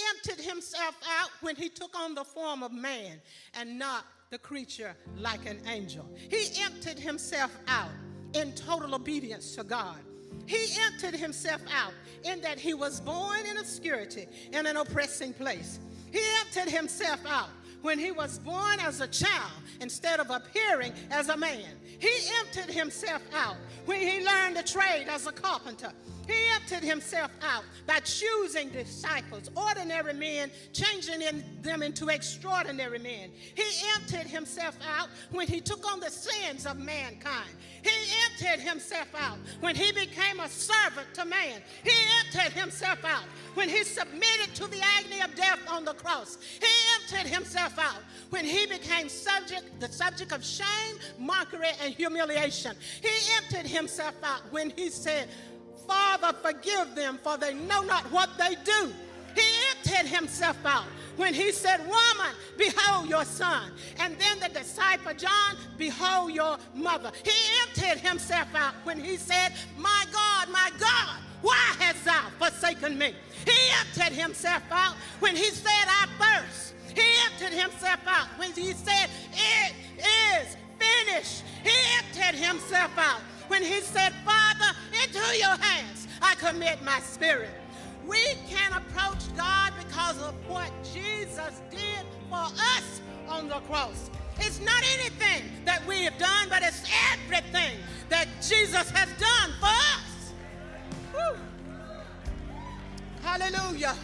emptied himself out when he took on the form of man and not the creature like an angel. He emptied himself out in total obedience to God. He emptied himself out in that he was born in obscurity in an oppressing place. He emptied himself out when he was born as a child instead of appearing as a man. He emptied himself out when he learned the trade as a carpenter. He emptied himself out by choosing disciples, ordinary men, changing them into extraordinary men. He emptied himself out when he took on the sins of mankind. He emptied himself out when he became a servant to man. He emptied himself out when he submitted to the agony of death on the cross. He emptied himself out when he became the subject of shame, mockery, and humiliation. He emptied himself out when he said, Father, forgive them, for they know not what they do. He emptied himself out when he said, woman, behold your son. And then the disciple John, behold your mother. He emptied himself out when he said, my God, why hast thou forsaken me? He emptied himself out when he said, I thirst. He emptied himself out when he said, it is finished. He emptied himself out when he said, Father, into your hands I commit my spirit. We can approach God because of what Jesus did for us on the cross. It's not anything that we have done, but it's everything that Jesus has done for us. Woo. Hallelujah.